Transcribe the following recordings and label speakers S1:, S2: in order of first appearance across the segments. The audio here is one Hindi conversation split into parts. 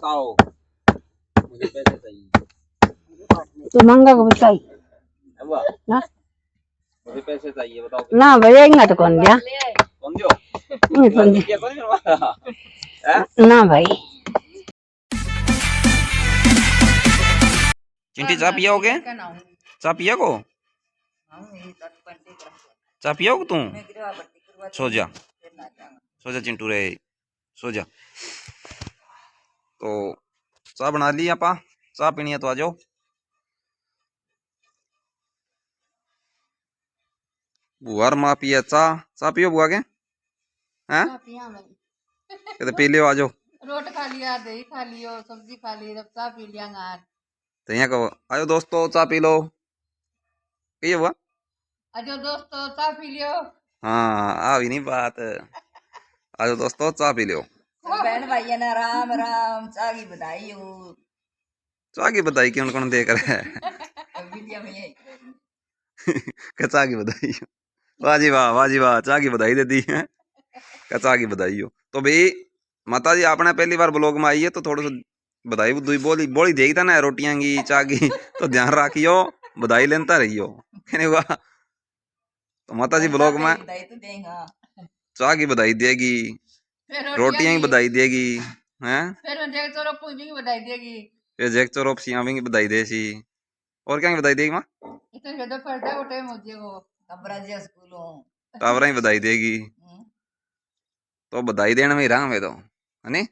S1: बताओ, मुझे पैसे चाहिए।
S2: तो महंगा को बताई
S1: ना, मुझे पैसे चाहिए, बताओ
S2: ना भैया इंगा तो कौन दिया
S1: कौन दियो
S2: नहीं ना भाई।
S1: चिंटी चाय पियोगे? चाय पिया को? चाय पियोगे तुम? सो जा, सो जा चिंटू रे, सो जा। तो चाय बना ली आपा, चाय पीनी है तो आ जाओ। बुआर माँ पिया चाय, चाय पियो बुआ के हैं? कहते पी लियो, आ जाओ।
S2: रोट खा लिया, दही खा लियो, सब्जी खा ली, अब चाय पी लिया यार।
S1: तो यहाँ कहो आयो दोस्तों चाय पी लो, पिए बुआ।
S2: आजो दोस्तों चाय पी लियो।
S1: हाँ आ भी नहीं बात, आजो दोस्तों चाय पी लियो।
S3: बहन भाई ने राम राम, चाय की बधाई हो।
S1: चाय की बधाई कौन कौन दे कर है? चाय की बधाई हो, वाह जी वाह, वाह जी वाह, चाय की बधाई दे दी है, चाय की बधाई हो। तो भाई माता जी आपने पहली बार ब्लॉग में आई है तो थोड़ा सा बधाई बुधाई बोली बोली देगी था ना, रोटियां की चाय की, तो ध्यान रखियो, बधाई लेता रहियो। कहने हुआ तो माता जी ब्लॉग में चाय की बधाई देगी, रोटियां की बधाई देगी, हैं फिर जेक चोरोप सियां भी बधाई दे सी, और क्या बधाई देगी माँ? टावरा ही बधाई देगी। तो बधाई देने में ही रहा मैं तो, है नी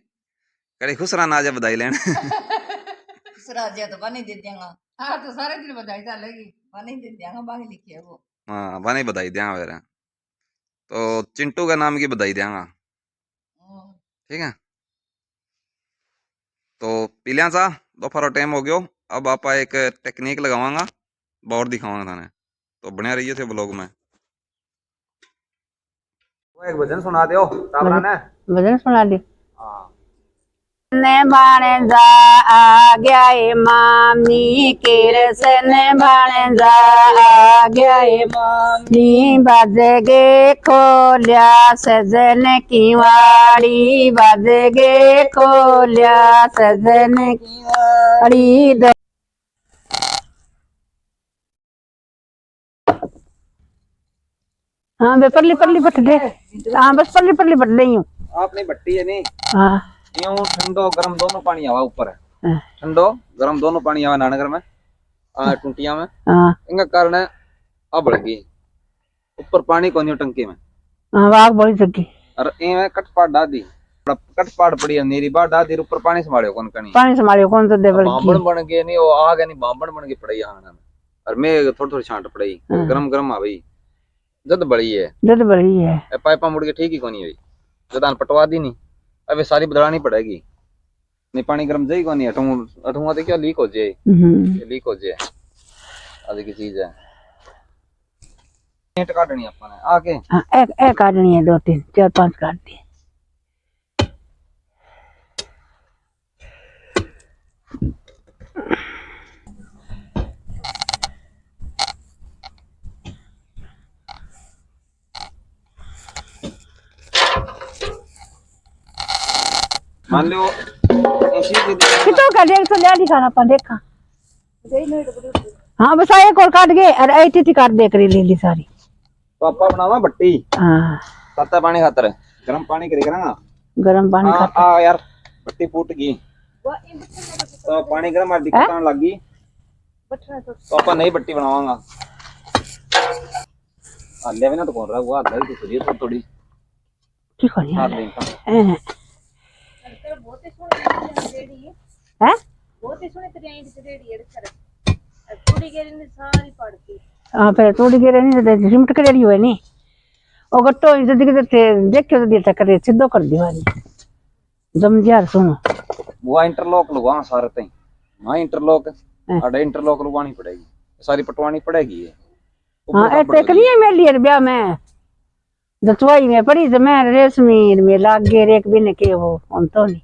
S1: कड़ी खुश रहना आज बधाई लेने।
S3: खुश राजा तो बनी दे देंगा।
S2: हाँ तो सारे दिन बधाई डालेगी,
S3: बनी दे देंगा, बाकी लिखे वो।
S1: हाँ बनी बधाई देंगा मेरा, तो चिंटू का नाम की बधाई देंगा, ठीक है। तो पी लिया सा, दोपहर टाइम हो गयो, अब आप एक टेक्निक लगावांगा, बहुत दिखावांगा थाने, तो बढ़िया रहिए थे ब्लॉग में। एक भजन सुना दो टावरा ने,
S2: भजन सुना दी।
S1: हाँ
S2: ने बाणे जा आ गया है मामी किरसन बाणे जा आ गया है मामी, बज गे खोलिया सजन की वाड़ी, बज गे खोलिया सजन की वाड़ी। हाँ बे परली परली बट दे, हाँ बस परली परली बट रही हूँ।
S1: आपने भट्टी है नहीं?
S2: हाँ
S1: यूं ठंडो गर्म दोनों पानी आवा ऊपर है, ठंडो गर्म दोनों पानी आवा नानगर में, टूटिया में, इनका कारण है अब बढ़गी ऊपर पानी को नहीं टंकी में,
S2: वाग बड़ी जगी
S1: और ये कटपाट डादी, कटपाट पड़ी है नीरी बार डादी, ऊपर पानी संभालियो कौन कनी,
S2: पानी संभालियो कौन तो देवल की
S1: बांबड़ बन गए नहीं, वो आ गया नहीं बांबड़ बन के पड़ई हाना में, और मैं थोड़ी थोड़ी छांट पड़ई, गरम गरम आ गई, जद बड़ी है, जद बड़ी है, पाइपा मुड़ के ठीक ही कोनी हुई, जदान पटवा दी नहीं, अब सारी बदलानी पड़ेगी, नहीं पानी गर्म जाई कोनी, अठूंगा तो क्या लीक हो जाए, लीक हो जाए आदि की चीज है। ईंट काटनी अपन है आके,
S2: एक काटनी है, 2 3 4 5 काट दी।
S1: मान लो
S2: कितो का देख तो ले दिखाना अपन देखा, हाँ बस एक और काट गए, अरे ऐठी काट दे करी ले ली सारी।
S1: पापा बनावा भट्टी,
S2: हाँ
S1: ताता पानी खातर गरम पानी करी करांगा,
S2: गरम पानी खातर
S1: आ यार भट्टी फूट गई, तो पानी गरम आर दिक्कत आने लगी, तो अपन नई भट्टी बनावांगा। ले बिना तो कौन रहा वो आधा ही तो सही है थोड़ी
S2: ठीक हो गया
S3: बहुत ही सुनी रेडी है,
S2: हैं
S3: बहुत ही सुनी रेडी रेडी है, थोड़ी गेरी ने सारी पड़ती।
S2: हाँ फिर थोड़ी गेरी नहीं तो सिमट के रेडी हुए नहीं, और गट्टो जल्दी के देखो तो दिया करे सीधो कर दीवानी जम यार। सुनो
S1: वो इंटरलॉक लगवा सारे तई, हां इंटरलॉक अड़े इंटरलॉक लगवानी पड़ेगी, सारी पटवानी पड़ेगी ये।
S2: हाँ ऐसे करिए मैं लिए ब्याह में दचवाई में पड़ी तो मैं रेशमी में लाग गए एक भी ने के वो हम तो नहीं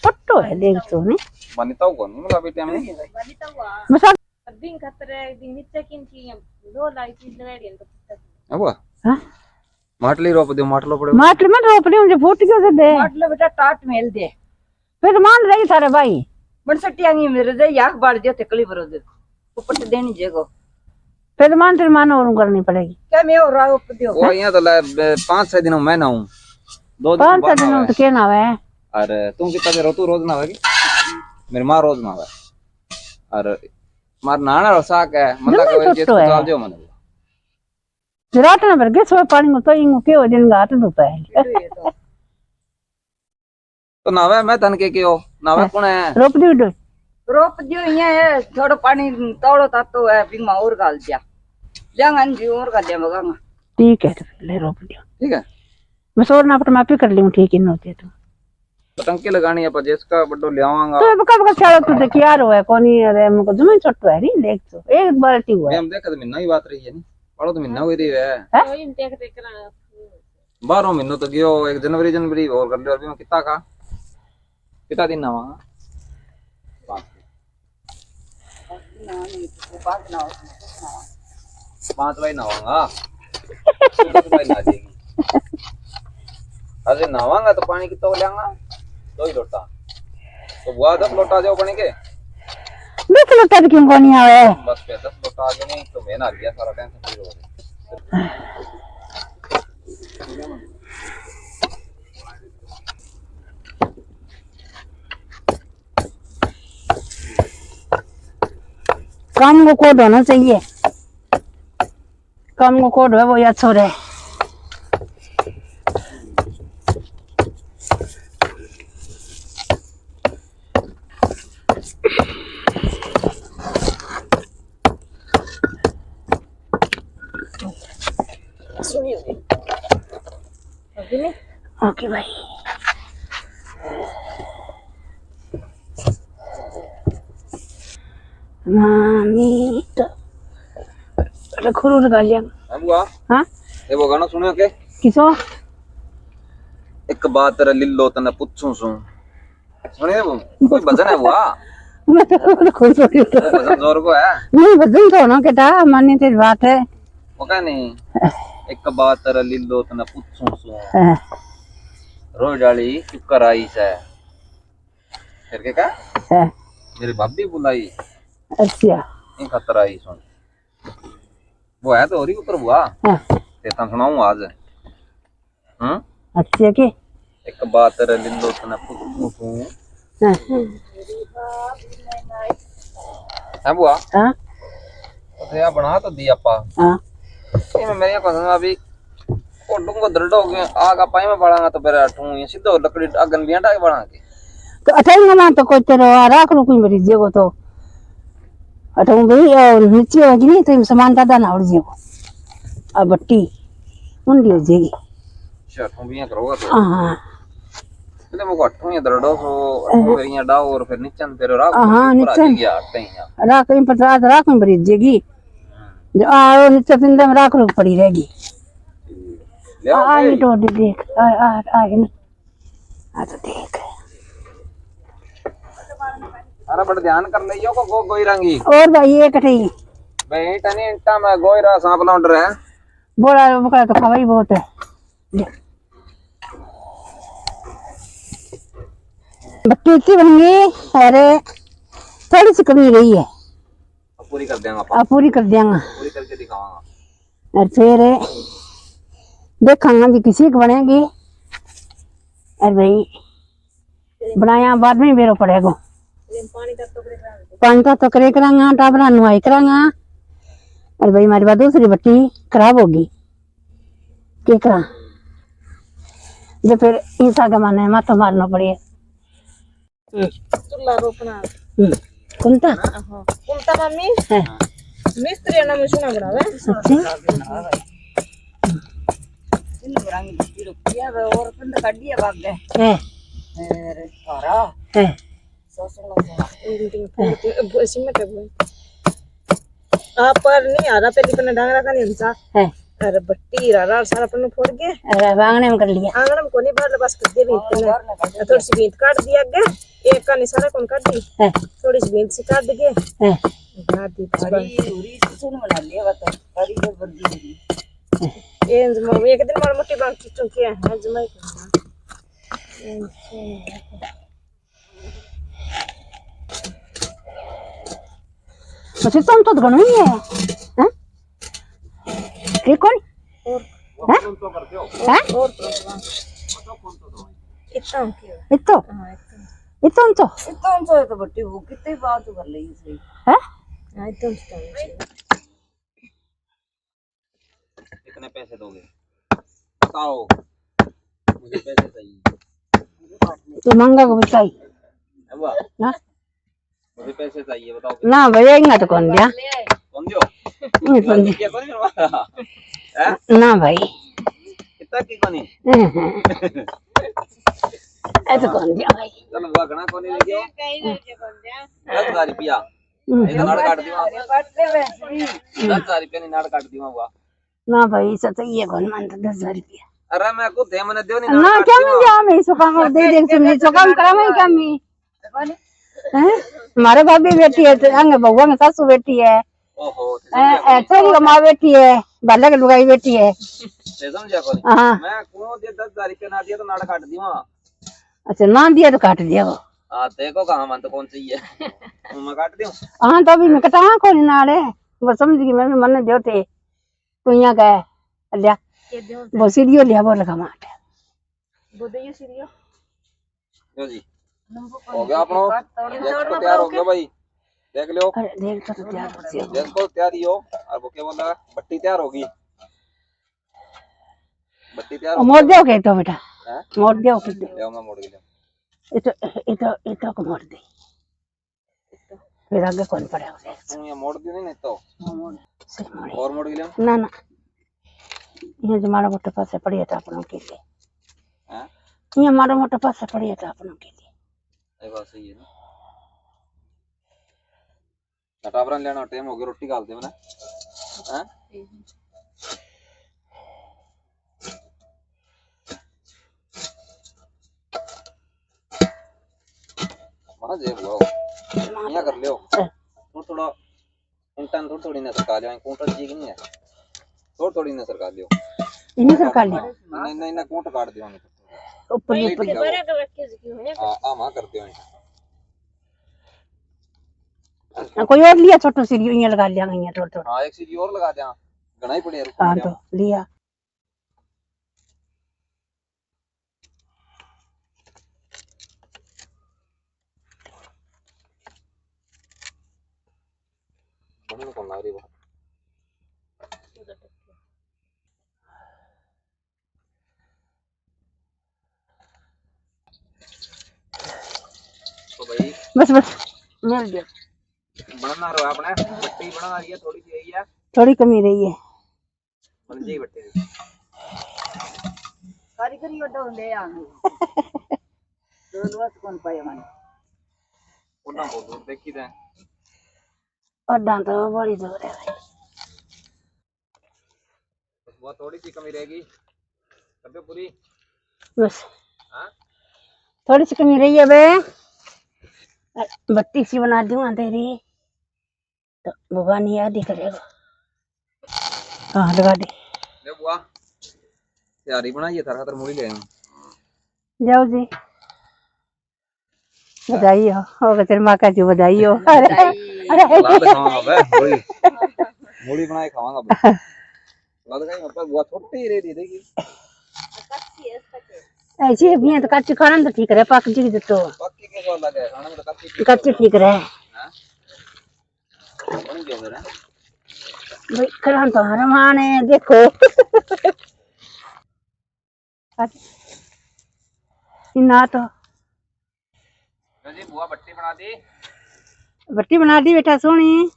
S2: छोटो है देख तो नहीं
S1: बनिता को नहीं मिला बेटे में
S3: बनिता हुआ
S2: मसा
S3: दिन खतरे दिन नीचे किन की 2 लाइट लगाई दी तो
S1: अब
S2: हां
S1: माटली रोप दे, माटलो पड़े
S2: माटली में रोप रही मुझे फूट क्यों से दे
S3: माटलो बेटा टाट मेल दे,
S2: फिर मान रही थारे भाई
S4: मन सटियांगी मेरे दे याक बाड़ दियो तकली बरो दे ऊपर देनी जेगो
S2: फिर मान तेरे मान और करनी पड़ेगी
S4: क्या मैं और राव ऊपर दियो
S1: वो यहाँ तो 5-6 दिनों में ना हूँ 2 दिन
S2: 5 दिन तो क्या ना है
S1: अरे तुम कितना देर हो तू रोज ना होगी मेरी माँ रोज ना है अरे मार नाना रो साक है मतलब
S2: जमा
S1: कोई चीज
S2: छोटो है।
S1: चाल दियो मने
S2: रात ना भर के सो पानी में तो इंगो के हो दिन गात दो पहले
S1: तो नावे मैं तन के क्यों नावे कौन है
S2: रोप दी दो
S4: रोप दियो यहाँ है थोड़ा पानी तोड़ो तातो है बिंग और गाल दिया jangan जी और गाल दिया मगांगा
S2: ठीक है तो फिर ले रोप दियो
S1: ठीक है
S2: मैं सोर ना पट मापी कर लूं ठीक ही होते तो
S1: टंकी लगानी है पर जिसका बड्डो ले आवांगा
S2: तो कब चालो तू तो क्या रो है कोनी अरे हमको जमे छोटो है नी देख तो एक बाल्टी हुआ है
S1: हम देखा तो महीना ही बात रही है नी पढ़ो तो महीना हुई रही है
S3: वही देख देख करा
S1: 12 महीनों तो गयो 1 जनवरी और कर लियो अभी मैं कितना दिन ना वहां 5 भाई नहाऊंगा 10 भाई नहा जाएगी अरे नहाऊंगा तो पानी कितना लेंगा 2 ही लोटा तो बुआ 10 लोटा जाओ पानी के
S2: देख लो तब क्यों कोनी आवे
S1: बस पे 10 लोटा आ गए नहीं तो मैं ना लिया सारा टेंशन फ्री हो गया
S2: काम को कोड होना चाहिए काम को कोड है वो या छोरे ओके भाई मामी तो खुरू लगा लिया
S1: हम बुआ
S2: हाँ
S1: ये वो गाना सुनो के
S2: किसो
S1: एक बात रे लिल्लो तने पूछूं सु सुनिए वो कोई भजन है बुआ
S2: मैं तो खुश हो गई तो
S1: वो भजन जोर को है
S2: नहीं भजन तो ना केटा मानी तेरी बात है
S1: वो क्या नहीं एक बात रे लिल्लो तने पूछूं सु
S2: हाँ,
S1: रोज डाली चुकर आई से फिर के क्या
S2: हाँ,
S1: मेरी भाभी बुलाई
S2: अच्छा
S1: इन खतर आई सुन वो है तो और ही ऊपर बुआ
S2: हाँ,
S1: ते ता सुनाऊं आज
S2: अच्छा के
S1: एक बात रे लिल्लो तने पूछूं सु
S2: हाँ,
S1: है बुआ
S2: हाँ,
S1: तो या बना तो दिया पा
S2: हाँ,
S1: ये मेरे को समझ अभी ओ डूंगो दरडो के आगा पाई में बढ़ांगा तो फिर ठूं ये सीधो लकड़ी अगन बियाटा के बढ़ा के
S2: तो अठाई ना तो कोई तेरो राख लो कोई मरी जेगो तो अठाऊ भाई और नीचे होगी नहीं तो सामान दादा ना उड़ जेगो अब बट्टी उंडी हो जाएगी
S1: अच्छा ठूं बिया करोगा तो
S2: हाँ
S1: तो वो ठूं ये दरडो सो फिर ये डाओ और फिर नीचे फिर राख
S2: हाँ, नीचे।
S1: गया हटते ही
S2: राख इन 50 राख में भरी जाएगी जो आओ नीचे पिंडे में राख लो पड़ी रहेगी
S1: ले आओ
S2: आ
S1: फिर।
S2: ये तो देख आ नहीं आ तो देख
S1: अरे बड़ा ध्यान कर लियो को गोई रंगी
S2: और भाई ये कठई
S1: भाई टनी इंटा में गोईरा सांप लौंड रहे
S2: बोला बकरा तो खवाई बहुत है ले। बट्टी इतनी बन गई अरे थोड़ी सी कमी रही है
S1: अब पूरी कर देंगे
S2: आप पूरी कर देंगे
S1: पूरी करके दिखाऊंगा
S2: और फिर देखा जी किसी को बनेगी अरे भाई बनाया बाद में बेरो पड़ेगा पानी तो करे करांगा टाबरा नुआई करांगा अरे भाई हमारी बात दूसरी बट्टी खराब होगी क्या करा जो फिर ईसा का माने मातो मारना पड़े
S3: चुल्ला रोपना
S2: कुंता
S3: कुलता मम्मी
S2: है
S3: मिस्त्री ना मैं सुना बनावे
S2: अच्छा
S4: इन रंग जीरो किया और पंद काटिया भाग गए
S2: है
S4: अरे सारा
S2: है
S3: सिमट पर नहीं आ रहा पहले पन्ना डांगरा का नहीं हमसा
S2: है
S3: अरे बट्टी रारा सारा पन्ना फोड़ के
S2: अरे बांगने में कर लिया
S3: आंगन में कोनी भर बस कर दे भी थोड़ी सी बींत काट दिया गया एक का निशाना कौन काट दी
S2: है
S3: थोड़ी सी बींत सी काट दी
S2: है
S3: काट दी
S4: बड़ी उरी सुन बना लिया बता बड़ी जब बंदी हुई
S3: ये एक दिन मार मोटी बांग की चुकी है जमाई
S2: बस तुम तो घणो ही है हैं ये कौन हैं हैं
S3: और इतना क्यों
S2: इतो
S3: हां
S2: इतो तो
S4: इतना तो तो बट्टी वो कितनी बात कर ली सही
S2: हैं
S3: हां इतना
S1: कितने पैसे दोगे बताओ मुझे पैसे चाहिए
S2: तो मांगा को बताई
S1: अब्बा
S2: ना
S1: मुझे पैसे चाहिए बताओ
S2: ना भैया इंगा तो कौन दिया
S1: कौन दियो
S2: नहीं कौन दिया
S1: क्या कौन करवा हैं
S2: ना भाई
S1: कितना की कोनी
S2: ऐसे कौन दिया भाई
S1: चल बुआ घना कोनी ले गयो 10,000 रुपया एक नाड़ काट दियो
S4: बट्टे वैसे
S1: 10,000 रुपया नी नाड़ काट दियो बुआ
S2: ना भाई सच ये कौन मान 10,000 रुपया
S1: अरे मैं को दे मने दियो नी
S2: ना
S1: नाड़
S2: क्या
S1: काट
S2: मैं जा मैं इसको काम दे दे से मैं इसको काम करा मैं क्या मैं हैं हमारे भाभी बेटी है तो अंग बउआ में सासू बेटी है
S1: ओहो
S2: छोरी का माँ बेटी है बालक लुगाई बेटी है
S1: ते समझा कोनी
S2: हाँ
S1: मैं को दे 10,000 रुपया ना दिया तो नाड़ काट दियो
S2: अच्छा ना दिया तो काट दिया वो
S1: हां देखो कहां मन तो कौन चाहिए मैं काट दियो
S2: हाँ तो अभी मैं कटा कौन नाड़े वो समझ गई मैं भी मन दो थे तू यहाँ गए लिया
S3: के दो
S2: वो सीढ़ियों लिया वो लगा मार
S3: बोदे सीरियो
S1: लो जी हो गया अपनो देख तो तैयार हो गया भाई देख लो
S2: अरे देख तो तैयार हो गया
S1: देखो तैयार ही हो और वो क्या बोल रहा है भट्टी तैयार होगी भट्टी तैयार
S2: मोड़ दो के तो बेटा
S1: हैं
S2: मोड़ दो के दो
S1: ले मैं मोड़ के ले
S2: इतो को मोड़ दे फिर आगे कौन पड़ेगा
S1: तू ये मोड़ दियो नहीं तो
S2: सही मोड़
S1: और मोड़ के ले
S2: ना ना ये जो मारा मोटा पास पड़ी था अपनों के लिए
S1: हैं
S2: ये मारा मोटा पास पड़ी था अपनों के लिए
S1: ये बात सही है ना कटावरन लेना टाइम हो गया रोटी डाल दे मैंने हैं मां जे वो यहाँ कर लियो थोड़ा इंटन थोड़ी ना सरका लियो कूंटर जी नहीं है थोड़ी ना सरका लियो
S2: इन्हीं सरकार ले
S1: नहीं ना कूंट काट दियो
S2: ऊपर ही ऊपर
S3: बड़ा का रखे क्यों है
S1: हां मां कर दियो
S2: कोई और लिया छोटो सी ये लगा लिया यहाँ थोड़ा थोड़ा
S1: हां एक सीधी और लगा दे घना ही पड़े
S2: हाँ तो लिया
S1: बहन को ना रे वो तो भाई
S2: बस बस मिल गया
S1: बनना रहो आपने भट्टी बना रही है थोड़ी सी यही है
S2: थोड़ी कमी रही है
S1: बन जाएगी भट्टी
S4: कारीगरी वड्डो ले आंगे दो लोग कौन पाए मन
S1: उन्ना बहुत देखी दे
S2: और दांत बड़ी दूर है भाई
S1: वो थोड़ी सी कमी रहेगी तब पूरी
S2: बस
S1: हां
S2: थोड़ी सी कमी रही है बे बत्ती सी बना दूंगा तेरी तो भगवान याद ही करेगा हाँ लगा दे
S1: ले बुआ तैयारी बनाइए थारा खातर मूली ले आऊं
S2: जाओ जी बधाई हो तेरी माँ का जो बधाई हो अरे
S1: ला दे खाऊंगा बे मूली बनाए खाऊंगा ला दे खाऊंगा पर बुआ छोटी रह रही देखी
S2: ऐसे भी तो कच्ची खाना तो ठीक रहे पक जी तो
S1: पक्की के स्वाद लगे खाने में तो
S2: कच्ची ठीक रहे
S1: हां कौन क्यों मेरा
S2: भाई करान तो हमारा मान है देखो ना तो
S1: जी बुआ भट्टी बना दी
S2: भट्टी बना दी बेटा सोनी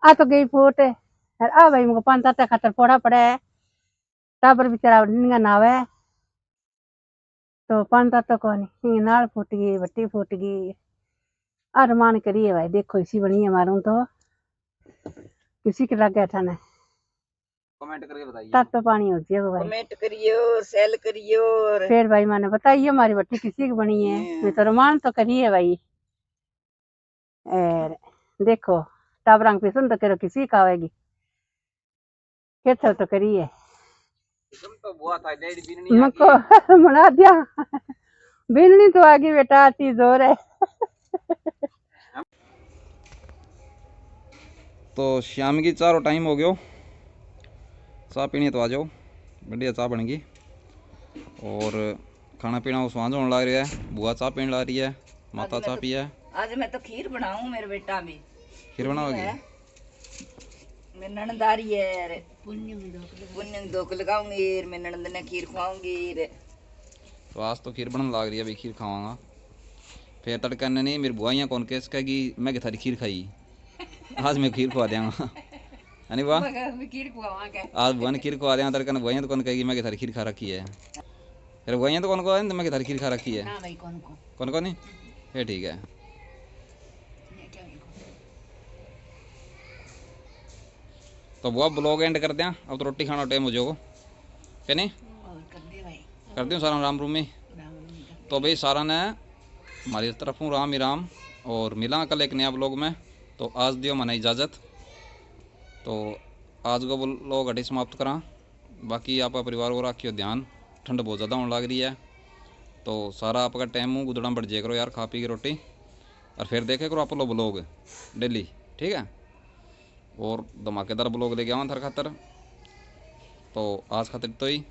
S2: आ तो गई फूट आ भाई मुझको 5 ताता खातर पोड़ा पड़ा है टाबर बेचारा निंगा नावे तो 5 ताता को नहीं नाल फूट गई भट्टी फूट गई अरमान करिए भाई देखो इसी बनी है मारूं तो किसी के लग गया था ना
S1: कमेंट करके बताइए
S2: तब तो पानी होती है भाई
S4: कमेंट करियो सेल करियो
S2: फिर भाई मैंने बताइए हमारी भट्टी किसी की बनी है मैं तो रमान तो करिए भाई देखो टाबरंग पिसन तो करो किसी का आएगी खेत तो करिए
S1: तुम तो बुआ था डेढ़ बिननी
S2: मको बना दिया बिननी तो आगे बेटा आती जोर है
S1: दोस्तों शाम की चारों टाइम हो गयो, चाह पीनी है तो आ जाओ, बढ़िया चाह बन गई। और खाना पीना वो स्वाद होने लग रहा है। बुआ चाह पीने ला रही है, माता चाह पी है।
S4: आज मैं तो खीर बनाऊं, मेरे बेटा भी
S1: खीर बनाओगी?
S4: मेरी ननदारी है, पुण्य दोक लगाऊंगी, मैं ननद ने खीर खुआऊंगी।
S1: तो आज तो खीर बनने लग रही है, भाई खीर खावांगा। फिर तड़का ने नहीं, मेरी बुआ कौन केस कहेगी मैं कि थारी खीर खाई, आज मैं खीर खुआ देंगा। है नी बुआ?
S4: खीर खुआवांगे
S1: आज बुआ ने खीर खुआ देंगा, तड़का ने बुआ तो कौन कहेगी मैं कि थारी खीर खा रखी है। फिर बुआ तो कौन को मैं कि थारी खीर खा रखी है।
S4: ना भाई कौन
S1: कौन नहीं, फिर ठीक है। तो बुआ ब्लॉग एंड कर दें, अब तो रोटी खाना टाइम हो जाओ क्या नहीं? कर दूँ सारा राम रूमी। तो भाई सारा ने हमारी तरफ हूँ राम ही राम, और मिला कल एक नया ब्लॉग में। तो आज दियो मैंने इजाज़त, तो आज को ब्लॉग हटी समाप्त करा। बाकी आपका परिवार को रखियो ध्यान, ठंड बहुत ज़्यादा होने लग रही है। तो सारा आपका टाइम मुँह गुदड़ा बढ़ जाए करो यार, खा पी के रोटी, और फिर देखे करो आप लोग ब्लॉग डेली, ठीक है? और धमाकेदार ब्लॉग लेके आऊँ थर खातर। तो आज खातिर तो ही